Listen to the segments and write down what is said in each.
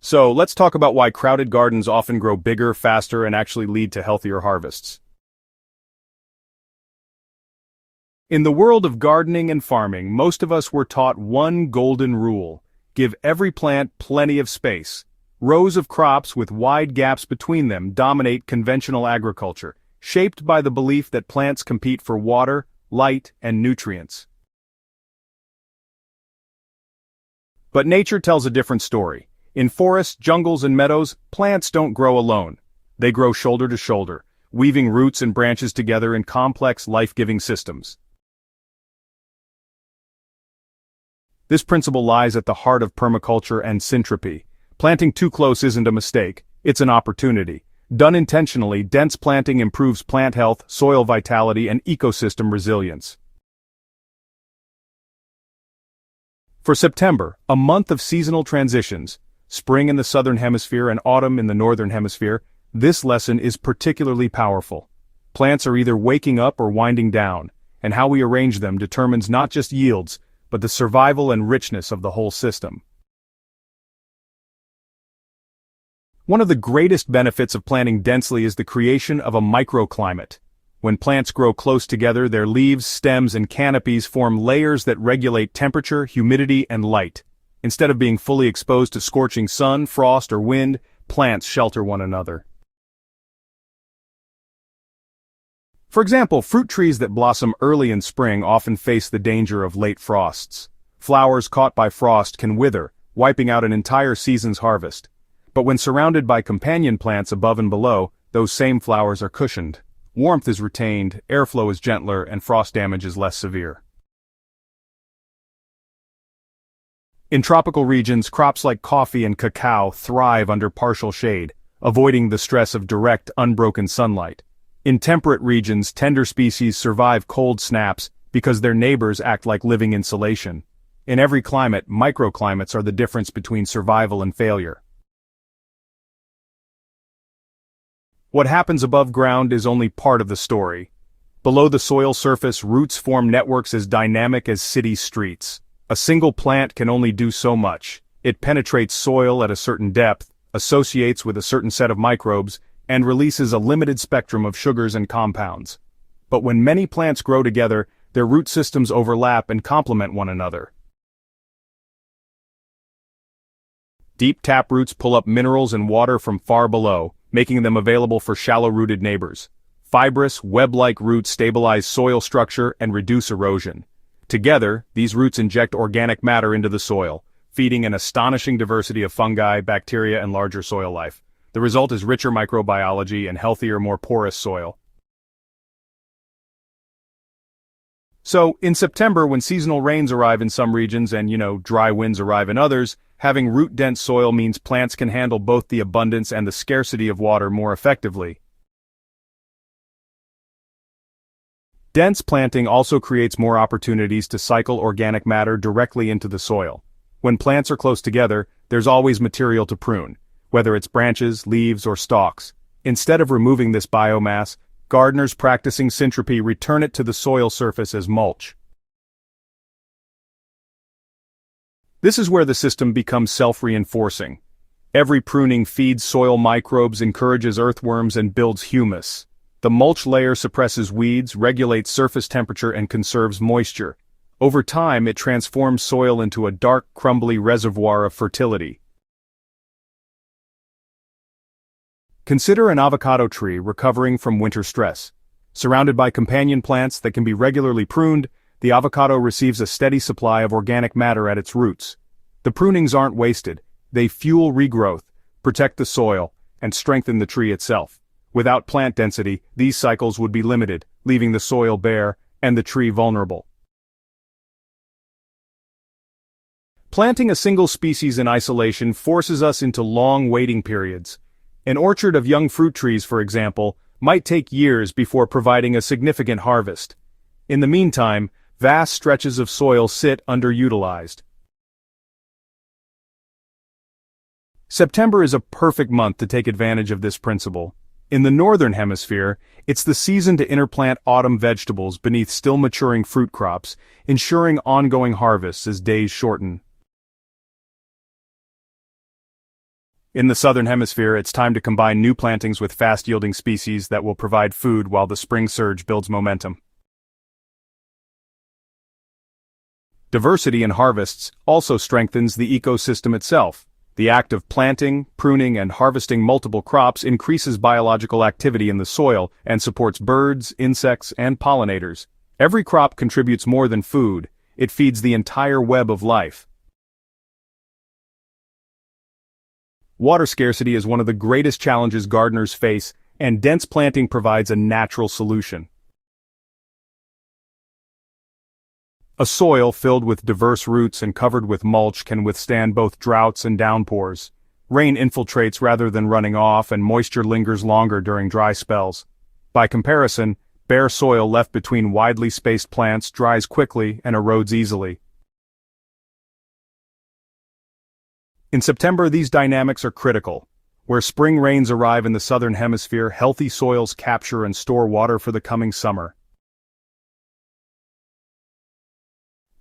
So let's talk about why crowded gardens often grow bigger, faster, and actually lead to healthier harvests. In the world of gardening and farming, most of us were taught one golden rule: give every plant plenty of space. Rows of crops with wide gaps between them dominate conventional agriculture, shaped by the belief that plants compete for water, light, and nutrients. But nature tells a different story. In forests, jungles, and meadows, plants don't grow alone. They grow shoulder to shoulder, weaving roots and branches together in complex, life-giving systems. This principle lies at the heart of permaculture and syntropy. Planting too close isn't a mistake, it's an opportunity. Done intentionally, dense planting improves plant health, soil vitality, and ecosystem resilience. For September, a month of seasonal transitions, spring in the southern hemisphere and autumn in the northern hemisphere, this lesson is particularly powerful. Plants are either waking up or winding down, and how we arrange them determines not just yields, but the survival and richness of the whole system. One of the greatest benefits of planting densely is the creation of a microclimate. When plants grow close together, their leaves, stems, and canopies form layers that regulate temperature, humidity, and light. Instead of being fully exposed to scorching sun, frost, or wind, plants shelter one another. For example, fruit trees that blossom early in spring often face the danger of late frosts. Flowers caught by frost can wither, wiping out an entire season's harvest. But when surrounded by companion plants above and below, those same flowers are cushioned. Warmth is retained, airflow is gentler, and frost damage is less severe. In tropical regions, crops like coffee and cacao thrive under partial shade, avoiding the stress of direct, unbroken sunlight. In temperate regions, tender species survive cold snaps because their neighbors act like living insulation. In every climate, microclimates are the difference between survival and failure. What happens above ground is only part of the story. Below the soil surface, roots form networks as dynamic as city streets. A single plant can only do so much. It penetrates soil at a certain depth, associates with a certain set of microbes, and releases a limited spectrum of sugars and compounds. But when many plants grow together, their root systems overlap and complement one another. Deep taproots pull up minerals and water from far below, making them available for shallow-rooted neighbors. Fibrous, web-like roots stabilize soil structure and reduce erosion. Together, these roots inject organic matter into the soil, feeding an astonishing diversity of fungi, bacteria, and larger soil life. The result is richer microbiology and healthier, more porous soil. So, in September, when seasonal rains arrive in some regions and, dry winds arrive in others, having root-dense soil means plants can handle both the abundance and the scarcity of water more effectively. Dense planting also creates more opportunities to cycle organic matter directly into the soil. When plants are close together, there's always material to prune, whether it's branches, leaves, or stalks. Instead of removing this biomass, gardeners practicing syntropy return it to the soil surface as mulch. This is where the system becomes self-reinforcing. Every pruning feeds soil microbes, encourages earthworms, and builds humus. The mulch layer suppresses weeds, regulates surface temperature, and conserves moisture. Over time, it transforms soil into a dark, crumbly reservoir of fertility. Consider an avocado tree recovering from winter stress. Surrounded by companion plants that can be regularly pruned, the avocado receives a steady supply of organic matter at its roots. The prunings aren't wasted. They fuel regrowth, protect the soil, and strengthen the tree itself. Without plant density, these cycles would be limited, leaving the soil bare and the tree vulnerable. Planting a single species in isolation forces us into long waiting periods. An orchard of young fruit trees, for example, might take years before providing a significant harvest. In the meantime, vast stretches of soil sit underutilized. September is a perfect month to take advantage of this principle. In the northern hemisphere, it's the season to interplant autumn vegetables beneath still maturing fruit crops, ensuring ongoing harvests as days shorten. In the southern hemisphere, it's time to combine new plantings with fast-yielding species that will provide food while the spring surge builds momentum. Diversity in harvests also strengthens the ecosystem itself. The act of planting, pruning, and harvesting multiple crops increases biological activity in the soil and supports birds, insects, and pollinators. Every crop contributes more than food, it feeds the entire web of life. Water scarcity is one of the greatest challenges gardeners face, and dense planting provides a natural solution. A soil filled with diverse roots and covered with mulch can withstand both droughts and downpours. Rain infiltrates rather than running off, and moisture lingers longer during dry spells. By comparison, bare soil left between widely spaced plants dries quickly and erodes easily. In September, these dynamics are critical. Where spring rains arrive in the southern hemisphere, healthy soils capture and store water for the coming summer.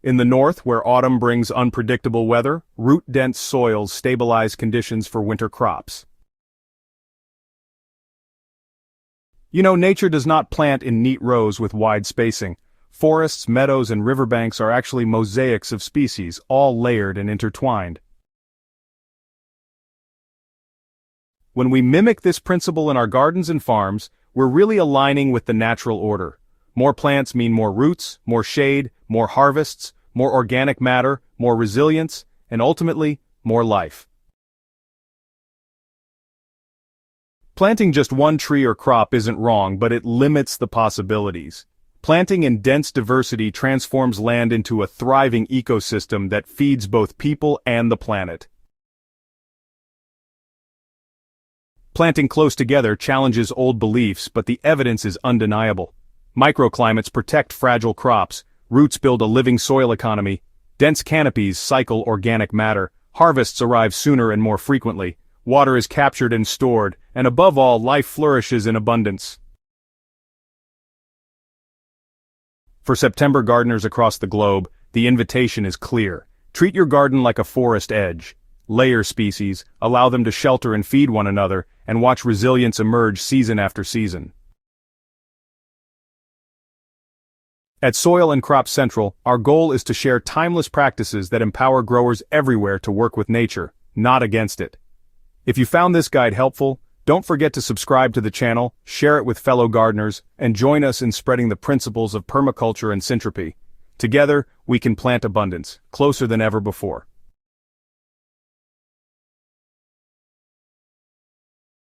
In the north, where autumn brings unpredictable weather, root-dense soils stabilize conditions for winter crops. Nature does not plant in neat rows with wide spacing. Forests, meadows, and riverbanks are actually mosaics of species, all layered and intertwined. When we mimic this principle in our gardens and farms, we're really aligning with the natural order. More plants mean more roots, more shade, more harvests, more organic matter, more resilience, and ultimately, more life. Planting just one tree or crop isn't wrong, but it limits the possibilities. Planting in dense diversity transforms land into a thriving ecosystem that feeds both people and the planet. Planting close together challenges old beliefs, but the evidence is undeniable. Microclimates protect fragile crops, roots build a living soil economy, dense canopies cycle organic matter, harvests arrive sooner and more frequently, water is captured and stored, and above all, life flourishes in abundance. For September gardeners across the globe, the invitation is clear. Treat your garden like a forest edge. Layer species, allow them to shelter and feed one another, and watch resilience emerge season after season. At Soil and Crop Central, our goal is to share timeless practices that empower growers everywhere to work with nature, not against it. If you found this guide helpful, don't forget to subscribe to the channel, share it with fellow gardeners, and join us in spreading the principles of permaculture and syntropy. Together, we can plant abundance, closer than ever before.